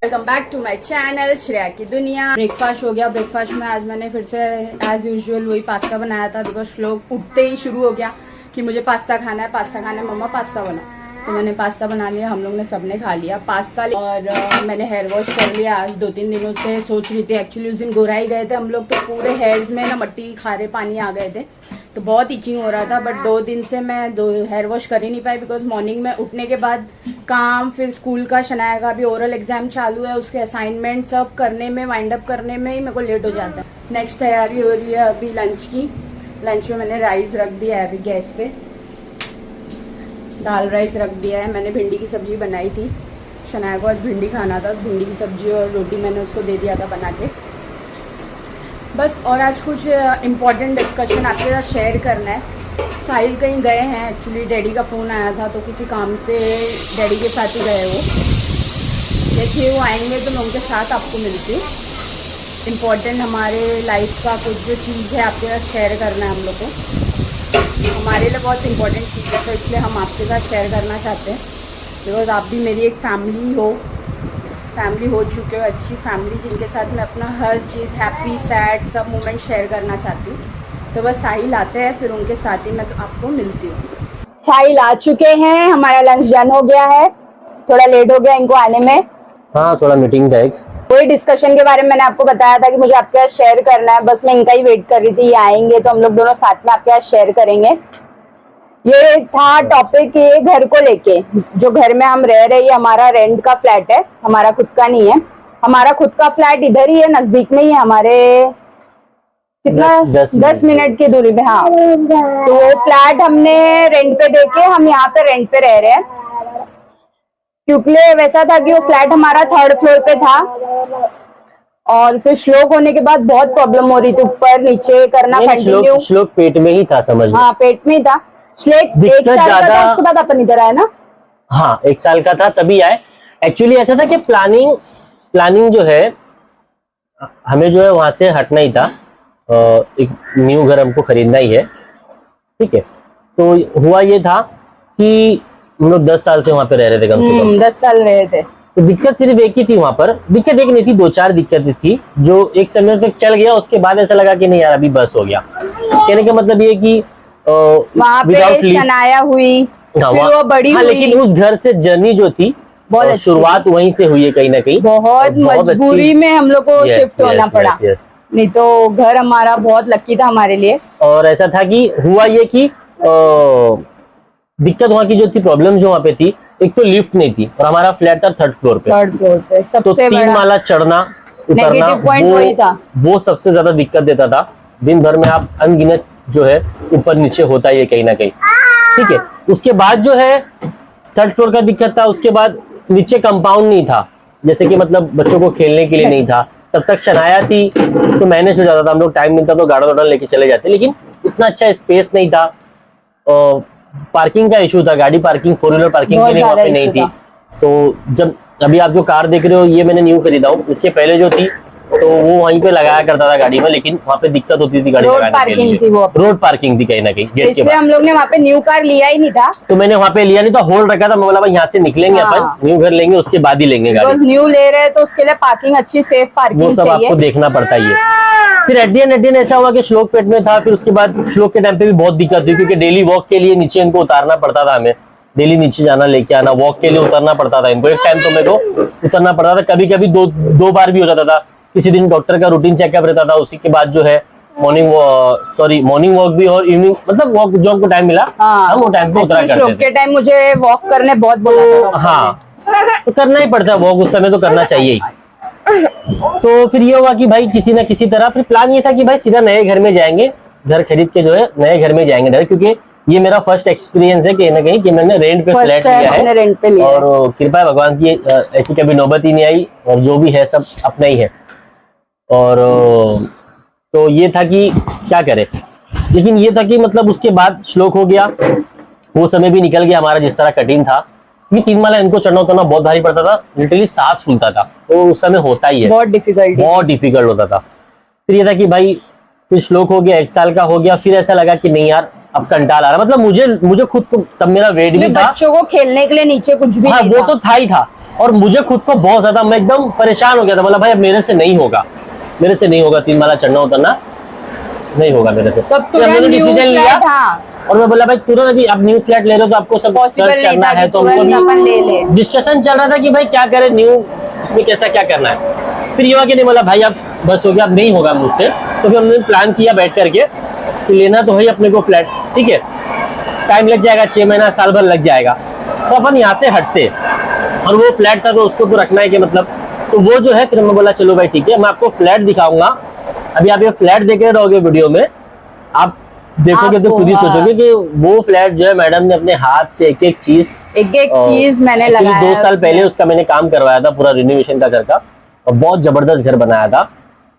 Welcome back to my channel Shreya की दुनिया। Breakfast हो गया। ब्रेकफास्ट में आज मैंने फिर से एज यूजुअल वही पास्ता बनाया था, बिकॉज लोग उठते ही शुरू हो गया कि मुझे पास्ता खाना है, पास्ता खाना है, मम्मा पास्ता बना। तो मैंने पास्ता बना लिया, हम लोग ने सबने खा लिया पास्ता। और मैंने हेयर वॉश कर लिया। आज 2-3 दिनों से सोच रही थी, एक्चुअली उस दिन गोराई गए थे हम लोग, तो पूरे हेयर्स में ना मट्टी खारे पानी आ गए थे, तो बहुत इचिंग हो रहा था। बट 2 दिन से मैं हेयर वॉश कर ही नहीं पाई, बिकॉज मॉर्निंग में उठने के बाद काम, फिर स्कूल का, शनाया का भी ओरल एग्जाम चालू है, उसके असाइनमेंट सब करने में, वाइंड अप करने में ही मेरे को लेट हो जाता है। नेक्स्ट तैयारी हो रही है अभी लंच की। लंच में मैंने राइस रख दिया है अभी गैस पे, दाल राइस रख दिया है। मैंने भिंडी की सब्ज़ी बनाई थी, शनाया को आज भिंडी खाना था, भिंडी की सब्ज़ी और रोटी मैंने उसको दे दिया था बना के, बस। और आज कुछ इम्पॉर्टेंट डिस्कशन आपके साथ शेयर करना है। साहिल कहीं गए हैं, एक्चुअली डैडी का फ़ोन आया था, तो किसी काम से डैडी के साथ ही गए वो। देखिए वो आएंगे तो मैं उनके साथ आपको मिलती हूँ। इम्पॉर्टेंट हमारे लाइफ का कुछ जो चीज़ है आपके साथ शेयर करना है हम लोग को, हमारे लिए बहुत इंपॉर्टेंट चीज़ है, तो इसलिए हम आपके साथ शेयर करना चाहते हैं। बिकॉज आप भी मेरी एक फैमिली हो चुके हो, अच्छी फैमिली, जिनके साथ मैं अपना हर चीज़, हैप्पी सैड सब मोमेंट शेयर करना चाहती हूँ। तो बस साहिल आते हैं, फिर उनके साथ ही मैं तो आपको मिलती हूँ। साहिल आ चुके हैं, हमारा लंच डन हो गया है, थोड़ा लेट हो गया इनको आने में। हाँ, थोड़ा मीटिंग था एक, वही डिस्कशन के बारे में मैंने आपको बताया था कि मुझे आपके साथ शेयर करना है, बस मैं इनका ही वेट कर रही थी, ये आएंगे तो हम लोग दोनों साथ में आपके साथ शेयर करेंगे। ये था टॉपिक, ये घर को लेके, जो घर में हम रह रहे हैं, ये हमारा रेंट का फ्लैट है, हमारा खुद का नहीं है। हमारा खुद का फ्लैट इधर ही है, नजदीक में ही है हमारे, कितना 10 मिनट की दूरी पे। हाँ, तो वो फ्लैट हमने रेंट पे देके हम यहाँ पे रेंट पे रह रहे हैं, क्योंकि वैसा था कि वो फ्लैट हमारा 3rd फ्लोर पे था, और फिर श्लोक होने के बाद बहुत प्रॉब्लम हो रही थी, ऊपर नीचे करना कंटिन्यू। श्लोक पेट में ही था, समझ लो। हाँ, पेट में ही था। श्लोक 1 साल का था, उसके बाद अपन इधर आए ना। हाँ, 1 साल का था तभी आए। एक्चुअली ऐसा था कि प्लानिंग जो है, हमें जो है वहां से हटना ही था, एक न्यू घर हमको खरीदना ही है, ठीक है। तो हुआ ये था कि हम लोग 10 साल से वहां पे रह रहे थे, कम से कम 10 साल रहे थे। तो दिक्कत सिर्फ एक ही थी वहां पर, दिक्कत एक नहीं थी, 2-4 दिक्कतें थी, जो एक समय तक चल गया। उसके बाद ऐसा लगा कि नहीं यार, अभी बस हो गया। कहने का मतलब ये कि वहां पे शनाया हुई, फिर वो बड़ी हुई। लेकिन उस घर से जर्नी जो थी, बहुत शुरुआत वहीं से हुई है, कहीं ना कहीं बहुत मजबूरी में हम लोग को शिफ्ट होना पड़ा, नहीं तो घर हमारा बहुत लकी था हमारे लिए। और ऐसा था कि हुआ ये कि दिक्कत वहाँ की जो थी, प्रॉब्लम जो वहाँ पे थी, एक तो लिफ्ट नहीं थी, और हमारा फ्लैट था 3rd फ्लोर पे, तो 3 माला चढ़ना उतरना, वो सबसे ज्यादा दिक्कत देता था। दिन भर में आप अनगिनत जो है ऊपर नीचे होता ही है कहीं ना कहीं, ठीक है। उसके बाद जो है 3rd फ्लोर का दिक्कत था। उसके बाद नीचे कंपाउंड नहीं था, जैसे कि मतलब बच्चों को खेलने के लिए नहीं था। तब तक शनाया थी तो मैनेज हो जाता था, हम लोग टाइम मिलता तो गार्डन वार्डन लेके चले जाते, लेकिन इतना अच्छा स्पेस नहीं था। पार्किंग का इशू था, गाड़ी पार्किंग, 4 व्हीलर पार्किंग के लिए वहाँ पे नहीं थी। तो जब अभी आप जो कार देख रहे हो, ये मैंने न्यू खरीदा हूँ, इसके पहले जो थी तो वो वहीं पे लगाया करता था गाड़ी में, लेकिन वहाँ पे दिक्कत होती थी गाड़ी लगाने के लिए। रोड पार्किंग थी कहीं ना कहीं गेट के बाद, हम लोग ने वहाँ पे न्यू कार लिया ही नहीं था। तो मैंने वहाँ पे लिया नहीं था, होल्ड रखा था। मैं बोला भाई यहाँ से निकलेंगे अपन, न्यू घर लेंगे, उसके बाद ही लेंगे गाड़ी। न्यू ले रहे हैं तो उसके लिए पार्किंग अच्छी, सेफ पार्किंग, वो सब आपको देखना पड़ता ही है। फिर एडियन ऐसा हुआ कि श्लोक पेट में था। फिर उसके बाद श्लोक के टाइम पे भी बहुत दिक्कत हुई, क्योंकि डेली वॉक के लिए नीचे इनको उतारना पड़ता था, हमें डेली नीचे जाना, लेके आना, वॉक के लिए उतरना पड़ता था इनको। एक टाइम तो मेरे को उतरना पड़ता था, कभी कभी 2 बार भी हो जाता था। किसी दिन डॉक्टर का रूटीन चेकअप रहता था, उसी के बाद जो है मॉर्निंग वॉक भी, और इवनिंग, मतलब वॉक जो हमको टाइम मिला, हम वो टाइम पे उतरा करते थे। के टाइम मुझे वॉक करने बहुत बोला था। हाँ, तो करना ही पड़ता है वॉक, उस समय तो करना चाहिए ही। तो फिर ये हुआ कि भाई किसी ना किसी तरह, फिर प्लान ये था कि भाई सीधा नए घर में जाएंगे, घर खरीद के जो है नए घर में जाएंगे डायरेक्ट, क्योंकि ये मेरा फर्स्ट एक्सपीरियंस है कहीं ना कहीं कि मैंने रेंट पे फ्लैट लिया है, और कृपा है भगवान की, ऐसी कभी नौबत ही नहीं आई, और जो भी है सब अपना ही है। और तो ये था कि क्या करे, लेकिन ये था कि मतलब उसके बाद श्लोक हो गया, वो समय भी निकल गया हमारा जिस तरह कठिन था। ये 3 माला इनको चढ़ना उतरना बहुत भारी पड़ता था, लिटरली सांस फूलता था, तो उस समय होता ही है, बहुत डिफिकल्ट होता था। फिर ये था कि भाई, फिर श्लोक हो गया, 1 साल का हो गया। फिर ऐसा लगा कि नहीं यार, अब कंटाल आ रहा, मतलब मुझे खुद को, तब मेरा वेट भी था, बच्चों को खेलने के लिए नीचे कुछ भी हाँ नहीं वो था। तो था ही था, और मुझे खुद को बहुत ज्यादा, मैं एकदम परेशान हो गया था, बोला भाई अब मेरे से नहीं होगा, मेरे से नहीं होगा, 3 माला चढ़ना उतरना नहीं होगा मेरे से। तब फिर हमने डिसीजन लिया, हाँ। और मैं बोला भाई तुरंत अभी आप न्यू फ्लैट ले रहे हो तो आपको सब सर्च करना है, तो हमको भी डिस्कशन चल रहा था कि भाई क्या करें न्यू, इसमें कैसा क्या करना है। फिर ये हुआ कि नहीं, बोला भाई अब बस हो गया, अब नहीं होगा मुझसे। तो फिर हमने प्लान किया बैठ करके कि लेना तो है अपने को फ्लैट, ठीक है, टाइम लग जाएगा, 6 महीना साल भर लग जाएगा, तो अपन यहाँ से हटते, और वो फ्लैट था तो उसको तो रखना है कि मतलब, तो वो जो है, फिर मैं बोला चलो भाई ठीक है, मैं आपको फ्लैट दिखाऊंगा। अभी आप ये फ्लैट देख रहे रहोगे वीडियो में, आप देखोगे तो खुद ही सोचोगे कि वो फ्लैट जो है मैडम ने अपने हाथ से एक एक चीज मैंने लगाया, 2 साल पहले उसका मैंने काम करवाया था, पूरा रिनोवेशन का घर का, और बहुत जबरदस्त घर बनाया था।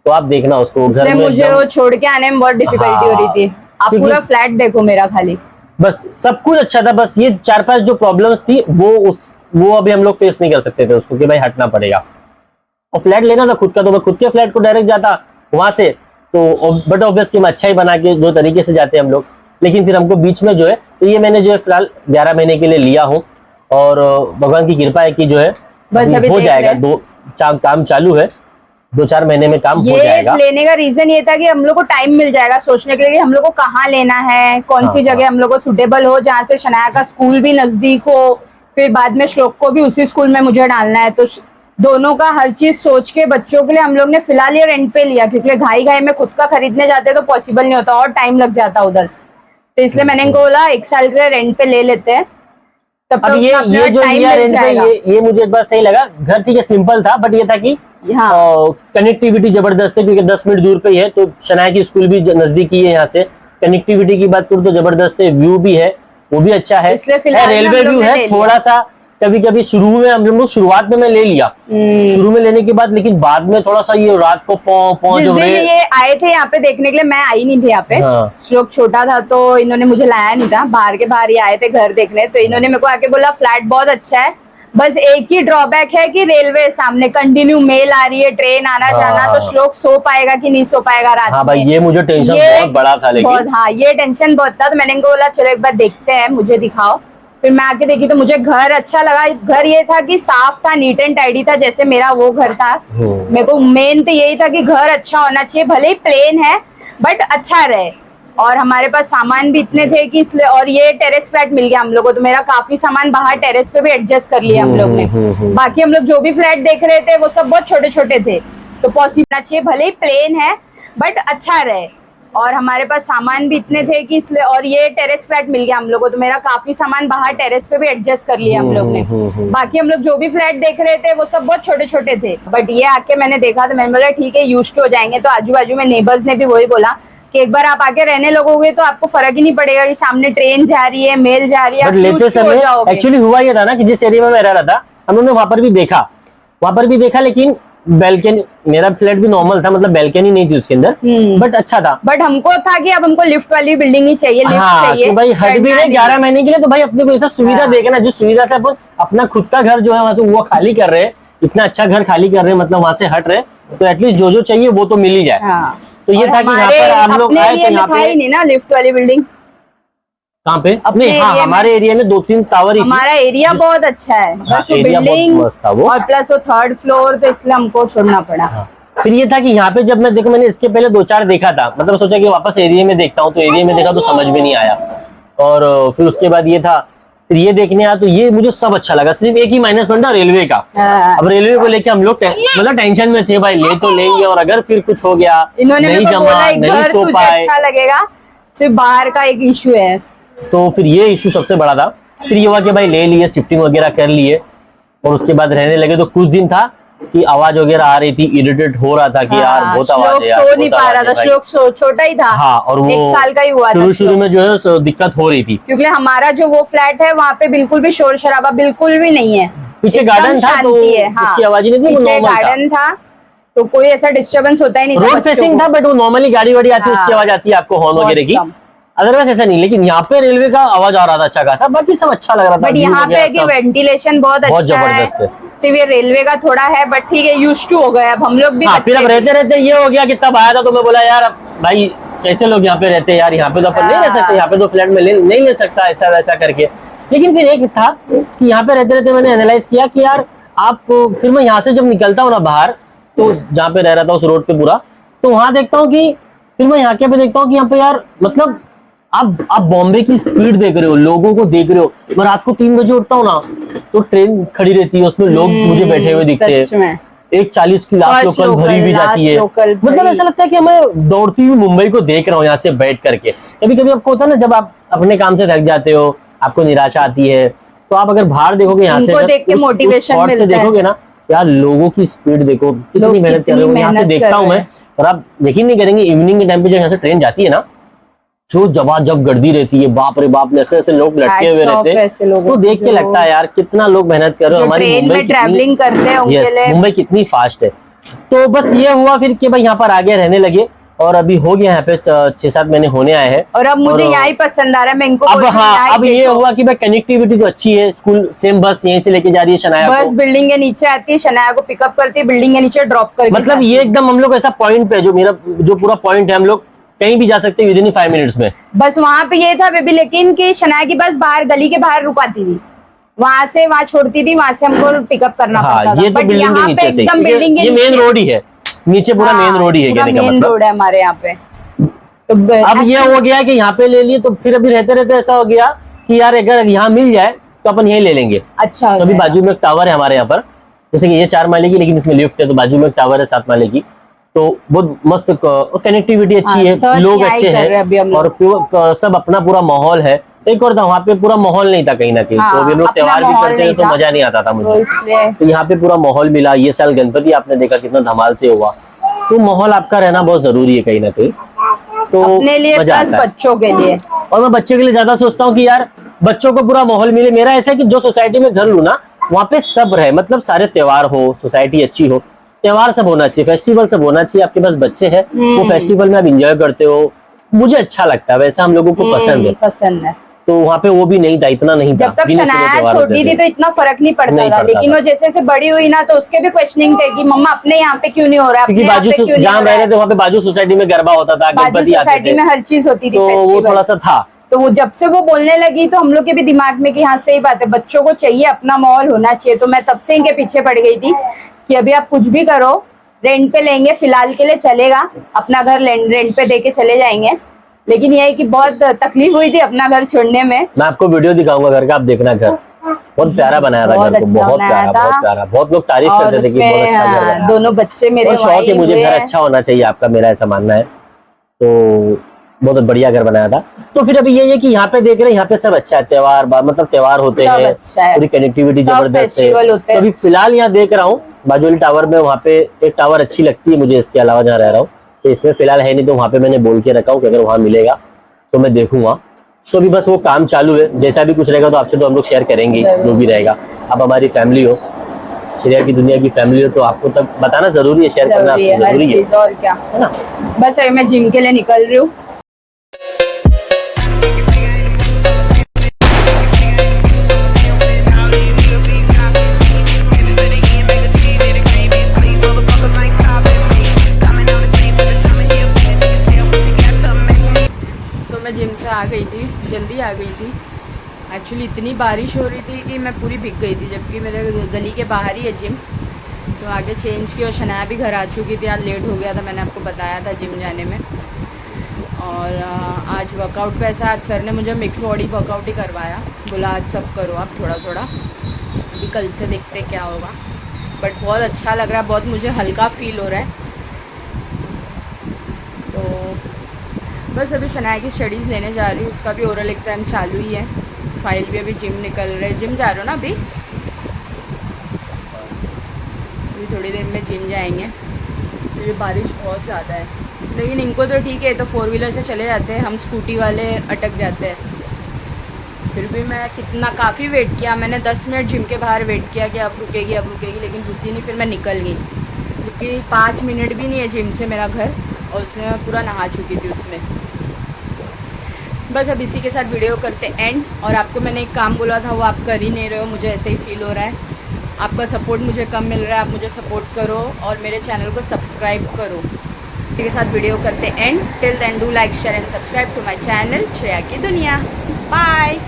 तो आप देखना उसको, घर में मुझे वो छोड़ के आने में बहुत डिफिकल्टी हो रही थी। आप पूरा फ्लैट देखो मेरा खाली, बस सब कुछ अच्छा था, बस ये 4-5 जो प्रॉब्लम्स थी वो अभी हम लोग फेस नहीं कर सकते थे उसको, कि भाई हटना पड़ेगा। और फ्लैट लेना था खुद का, तो मैं खुद के फ्लैट को डायरेक्ट जाता वहां से, तो बट ऑब्वियसली मैं अच्छा ही बना के 2 तरीके से जाते हम लोग। लेकिन फिर हमको बीच में जो है, तो ये मैंने जो है फिलहाल 11 महीने के लिए लिया हूँ, और भगवान की कृपा है कि जो है हो जाएगा, काम चालू है, 2-4 महीने में काम हो जाएगा। लेने का रीजन ये था कि हम लोग को टाइम मिल जाएगा सोचने के लिए कि हम लोग को कहाँ लेना है, कौन सी जगह हम लोग को सुटेबल हो, जहाँ से शनाया का स्कूल भी नजदीक हो, फिर बाद में श्लोक को भी उसी स्कूल में मुझे डालना है, तो दोनों का हर चीज सोच के बच्चों के लिए हम लोग ने फिलहाल ये रेंट पे लिया, क्योंकि घाई में खुद का खरीदने जाते तो पॉसिबल नहीं होता और टाइम लग जाता उधर, तो इसलिए मैंने इनको बोला 1 साल के लिए रेंट पे ले लेते हैं। तब ये जो लिया रेंट पे, ये मुझे एक बार सही लगा। घर ठीक है सिंपल था, बट ये था कि कनेक्टिविटी जबरदस्त है, क्योंकि 10 मिनट दूर पे ही है, तो शनाया की स्कूल भी नजदीकी है यहाँ से। कनेक्टिविटी की बात करूँ तो जबरदस्त है, व्यू भी है वो भी अच्छा है, रेलवे व्यू है। थोड़ा सा कभी कभी शुरू में हम लोग शुरुआत में मैं ले लिया, शुरू में लेने के बाद, लेकिन बाद में थोड़ा सा ये रात को ये आए थे यहाँ पे देखने के लिए, मैं आई नहीं थी यहाँ पे, श्लोक छोटा था तो इन्होंने मुझे लाया नहीं था, बाहर के बाहर ही आए थे घर देखने, तो इन्होंने मेरे को आके बोला फ्लैट बहुत अच्छा है, बस एक ही ड्रॉबैक है कि रेलवे सामने कंटिन्यू मेल आ रही है, ट्रेन आना जाना, तो श्लोक सो पाएगा कि नहीं सो पाएगा रात में। भाई ये मुझे टेंशन बहुत बड़ा था, लेकिन ये टेंशन बहुत था, तो मैंने इनको बोला चलो एक बार देखते हैं, मुझे दिखाओ। फिर मैं आके देखी तो मुझे घर अच्छा लगा। घर ये था कि साफ था, नीट एंड टाइडी था, जैसे मेरा वो घर था। मेरे को मेन तो यही था कि घर अच्छा होना चाहिए, भले ही प्लेन है बट अच्छा रहे, और हमारे पास सामान भी इतने थे कि इसलिए, और ये टेरेस फ्लैट मिल गया हम लोग को, तो मेरा काफी सामान बाहर टेरेस पे भी एडजस्ट कर लिया हम लोग ने। बाकी हम लोग जो भी फ्लैट देख रहे थे वो सब बहुत छोटे छोटे थे, तो पॉसिबल चाहिए, भले ही प्लेन है बट अच्छा रहे, और हमारे पास सामान भी इतने थे कि इसलिए, और ये टेरेस फ्लैट मिल गया हम लोग को, तो मेरा काफी सामान बाहर टेरेस पे भी एडजस्ट कर लिया हम लोग ने। बाकी हम लोग जो भी फ्लैट देख रहे थे वो सब बहुत छोटे छोटे थे, बट ये आके मैंने देखा तो मैंने बोला ठीक है यूज्ड हो जाएंगे। तो आजू बाजू में नेबर्स ने भी वही बोला कि एक बार आप आके रहने लगोगे तो आपको फर्क ही नहीं पड़ेगा कि सामने ट्रेन जा रही है, मेल जा रही है, बट लेते समय एक्चुअली हुआ ये था ना कि जिस एरिया में मैं रह रहा था, हम लोगों ने वहां पर भी देखा, लेकिन बैल्कनी, मेरा फ्लैट भी नॉर्मल था, मतलब बैल्कनी नहीं थी उसके अंदर, बट अच्छा था। बट हमको था कि अब हमको लिफ्ट वाली बिल्डिंग ही चाहिए, लिफ्ट चाहिए, तो भाई हट भी रहे 11 महीने के लिए, तो भाई अपने को ये सब सुविधा देखना, जो सुविधा से अपन अपना खुद का घर जो है वहां से वो खाली कर रहे हैं, इतना अच्छा घर खाली कर रहे हैं, मतलब वहां से हट रहे, तो एटलीस्ट जो जो चाहिए वो तो मिल ही जाए। तो ये था कि यहाँ पर हम लोग आए तो यहाँ पे नहीं ना लिफ्ट वाली बिल्डिंग, कहाँ पे अपने, हमारे एरिया में 2-3 टावर ही, हमारा एरिया बहुत अच्छा है, बस बिल्डिंग और प्लस वो 3rd फ्लोर, तो इसलिए हमको छोड़ना पड़ा। फिर ये था कि यहाँ पे जब मैं देखो, मैंने इसके पहले 2-4 देखा था, मतलब सोचा कि वापस एरिया में देखता हूँ, तो एरिया में देखा तो समझ में नहीं आया, और फिर उसके बाद ये था, फिर ये देखने आया तो ये मुझे सब अच्छा लगा, सिर्फ एक ही माइनस पॉइंट था रेलवे का। अब रेलवे को लेके हम लोग मतलब टेंशन में थे, भाई ले तो लेंगे, और अगर फिर कुछ हो गया, नहीं जमा, नहीं सो पाए, अच्छा लगेगा, सिर्फ बाहर का एक इश्यू है, तो फिर ये इश्यू सबसे बड़ा था। फिर ये हुआ कि भाई ले लिए, शिफ्टिंग वगैरह कर लिए, और उसके बाद रहने लगे, तो कुछ दिन था कि आवाज वगैरह आ रही थी, इरिटेट हो रहा था कि यार बहुत आवाज है यार, सो नहीं पा रहा था, श्लोक छोटा ही था, और वो 1 साल का ही हुआ था, शुरू में जो है दिक्कत हो रही थी, क्योंकि हमारा जो वो फ्लैट है वहाँ पे बिल्कुल भी शोर शराबा बिल्कुल भी नहीं है, पीछे गार्डन था तो उसकी आवाज नहीं थी, पीछे गार्डन था तो कोई ऐसा डिस्टर्बेंस होता ही नहीं था, रोड फेसिंग था, बट वो नॉर्मली गाड़ी वाड़ी आती है उसकी आवाज आती है आपको, हॉर्न वगैरह की, अदरवाइज ऐसा नहीं। लेकिन यहाँ पे रेलवे का आवाज आ रहा था अच्छा खासा, बाकी सब अच्छा लग रहा था, बट यहाँ पे कि वेंटिलेशन बहुत अच्छा जबरदस्त है, सिर्फ ये रेलवे का थोड़ा है, बट ठीक है यूज्ड टू हो गए अब हम लोग भी। फिर अब रहते रहते ये हो गया कि तब आया था तो मैं बोला यार भाई कैसे लोग यहाँ पे रहते हैं यार, यहाँ पे तो अपन नहीं रह सकते, यहाँ पे तो फ्लैट में नहीं ले सकता ऐसा वैसा करके। लेकिन फिर एक था कि यहाँ पे रहते रहते मैंने एनालाइज किया कि यार आप, फिर मैं यहाँ से जब निकलता हूँ ना बाहर, तो जहाँ पे रह रहा था उस रोड पे पूरा, तो वहां देखता हूँ कि फिर मैं यहाँ के पे देखता हूँ कि यहाँ पे यार मतलब आप बॉम्बे की स्पीड देख रहे हो, लोगों को देख रहे हो। मैं रात को 3 बजे उठता हूँ ना, तो ट्रेन खड़ी रहती है, उसमें लोग मुझे बैठे हुए दिखते हैं, 1:40 की लास्ट लोकल भरी भी जाती है। मतलब ऐसा लगता है कि मैं दौड़ती हुई मुंबई को देख रहा हूँ यहाँ से बैठ करके। कभी कभी आपको होता है ना, जब आप अपने काम से थक जाते हो, आपको निराशा आती है, तो आप अगर बाहर देखोगे यहाँ से देख के मोटिवेशन मिलता है, देखोगे ना यार, लोगों की स्पीड देखो, कितनी मेहनत कर रहे हो। यहाँ से देखता हूँ मैं, और आप यकीन नहीं करेंगे, इवनिंग के टाइम पे जब यहाँ से ट्रेन जाती है ना, जो जब गर्दी रहती है, बाप रे बाप, ऐसे ऐसे लोग लटके हुए रहते हैं, तो देख के लगता है यार कितना लोग मेहनत कर रहे हो। हमारी मुंबई ट्रैवलिंग करते हैं, मुंबई कितनी फास्ट है। तो बस ये हुआ फिर कि भाई यहाँ पर आगे रहने लगे, और अभी हो गया यहाँ पे 6-7 महीने होने आए हैं, और अब मुझे यहाँ ही पसंद आ रहा है। मैं इनको अब अब ये हुआ कि भाई कनेक्टिविटी तो अच्छी है, स्कूल सेम बस यहीं से लेके जा रही है शनाया को, बस बिल्डिंग के नीचे आती है, शनाया को पिकअप करती है, बिल्डिंग के नीचे ड्रॉप करके, मतलब ये एकदम हम लोग ऐसा पॉइंट पे, जो मेरा जो पूरा पॉइंट है, हम लोग कहीं भी जा सकते हैं विदिन 5 मिनट्स में। बस वहां पे ये था बेबी, लेकिन कि शनाया की बस बाहर गली के बाहर रुकाती थी, वहां से वहां छोड़ती थी, वहां से हमको पिकअप करना पड़ता था। ये तो बिल्डिंग के नीचे से, बिल्डिंग के मेन रोड ही है, नीचे पूरा मेन रोड ही है, कहने का मतलब रोड है हमारे यहाँ पे। तो अब ये हो गया कि यहाँ पे ले लिए, तो फिर अभी रहते रहते ऐसा हो गया कि यार अगर यहाँ मिल जाए तो अपन यही ले लेंगे। अच्छा, तो अभी बाजू में एक टावर है हमारे यहाँ पर, जैसे कि ये 4 माले की, लेकिन इसमें लिफ्ट है, तो बाजू में एक टावर है 7 माले की, तो बहुत मस्त कनेक्टिविटी अच्छी है, लोग अच्छे हैं, और सब अपना पूरा माहौल है। एक और था, वहाँ पे पूरा माहौल नहीं था कहीं ना कहीं, तो अभी लोग त्योहार भी करते हैं तो मजा नहीं आता था मुझे, तो यहाँ पे पूरा माहौल मिला। ये साल गणपति आपने देखा कितना धमाल से हुआ, तो माहौल आपका रहना बहुत जरूरी है कहीं ना कहीं, तो अपने लिए प्लस बच्चों के लिए। और मैं बच्चे के लिए ज्यादा सोचता हूँ कि यार बच्चों को पूरा माहौल मिले। मेरा ऐसा है कि जो सोसाइटी में घर लूँ ना, वहाँ पे सब रहे, मतलब सारे त्योहार हो, सोसाइटी अच्छी हो, त्योहार सब होना चाहिए, फेस्टिवल सब होना चाहिए। आपके पास बच्चे हैं, वो फेस्टिवल में आप इंजॉय करते हो, मुझे अच्छा लगता है, वैसा हम लोगों को पसंद है। तो वहाँ पे वो भी नहीं था, इतना नहीं था। जब तक शनाया छोटी थी तो इतना फर्क नहीं पड़ता था, लेकिन वो जैसे जैसे बड़ी हुई ना, तो उसके भी क्वेश्चनिंग थे कि मम्मा अपने यहाँ पे क्यों नहीं हो रहा है, क्योंकि बाजू जहाँ रह रहे थे वहाँ पे बाजू सोसाइटी में गरबा होता था, गणपति आते थे, में हर चीज होती थी, तो वो थोड़ा सा था। तो वो जब से वो बोलने लगी तो हम लोग के भी दिमाग में कि हाँ सही बात है, बच्चों को चाहिए अपना माहौल होना चाहिए। तो मैं तब से इनके पीछे पड़ गई थी कि अभी आप कुछ भी करो, रेंट पे लेंगे, फिलहाल के लिए चलेगा, अपना घर रेंट पे देके चले जाएंगे। लेकिन यह है कि बहुत तकलीफ हुई थी अपना घर छोड़ने में। मैं आपको वीडियो दिखाऊंगा घर का, आप देखना घर बहुत प्यारा बनाया था, घर को बहुत प्यारा, बहुत लोग तारीफ करते थे कि बहुत अच्छा घर है। दोनों बच्चे मेरे शौक है, मुझे घर अच्छा होना चाहिए आपका, मेरा ऐसा मानना है, तो बहुत बढ़िया घर बनाया था। तो फिर अभी ये है कि यहाँ पे देख रहे हैं, यहाँ पे सब अच्छा है, त्योहार मतलब त्योहार होते हैं, पूरी कनेक्टिविटी जबरदस्त है। तो अभी फिलहाल यहाँ देख रहा हूँ बाजोली टावर में, वहाँ पे एक टावर अच्छी लगती है मुझे, इसके अलावा जहाँ रह रहा हूँ, तो इसमें फिलहाल है नहीं, तो वहाँ पे मैंने बोल के रखा हूँ कि अगर वहाँ मिलेगा तो मैं देखूंगा। तो अभी बस वो काम चालू है, जैसा भी कुछ रहेगा तो आपसे तो हम लोग शेयर करेंगे, जो भी रहेगा। आप हमारी फैमिली हो, श्रेया की दुनिया की फैमिली हो, तो आपको तब बताना जरूरी है, शेयर करना जरूरी है, और क्या है ना। बस अभी मैं जिम के लिए निकल रही हूँ। जिम से आ गई थी, जल्दी आ गई थी। एक्चुअली इतनी बारिश हो रही थी कि मैं पूरी भीग गई थी, जबकि मेरे गली के बाहर ही है जिम। तो आगे चेंज की और शनाया भी घर आ चुकी थी, आज लेट हो गया था, मैंने आपको बताया था जिम जाने में। और आज वर्कआउट का ऐसा, आज सर ने मुझे मिक्स बॉडी वर्कआउट ही करवाया, बोला आज सब करो आप थोड़ा थोड़ा, अभी कल से देखते क्या होगा। बट बहुत अच्छा लग रहा है, बहुत मुझे हल्का फील हो रहा है। तो बस अभी शनाया की स्टडीज़ लेने जा रही हूँ, उसका भी ओरल एग्ज़ाम चालू ही है। साहिल भी अभी जिम निकल रहे, जिम जा रहे हो ना अभी थोड़ी देर में जिम जाएंगे। तो ये बारिश बहुत ज़्यादा है, लेकिन इनको तो ठीक है, तो 4 व्हीलर से चले जाते हैं, हम स्कूटी वाले अटक जाते हैं। फिर भी मैं काफ़ी वेट किया, मैंने 10 मिनट जिम के बाहर वेट किया कि अब रुकेगी, लेकिन रुकी नहीं। फिर मैं निकल गई, क्योंकि 5 मिनट भी नहीं है जिम से मेरा घर, और उसमें मैं पूरा नहा चुकी थी उसमें। बस अब इसी के साथ वीडियो करते एंड। और आपको मैंने एक काम बोला था, वो आप कर ही नहीं रहे हो, मुझे ऐसे ही फील हो रहा है। आपका सपोर्ट मुझे कम मिल रहा है, आप मुझे सपोर्ट करो और मेरे चैनल को सब्सक्राइब करो। के साथ वीडियो करते end. Till then do like share and subscribe to my channel Shreya की दुनिया। बाय।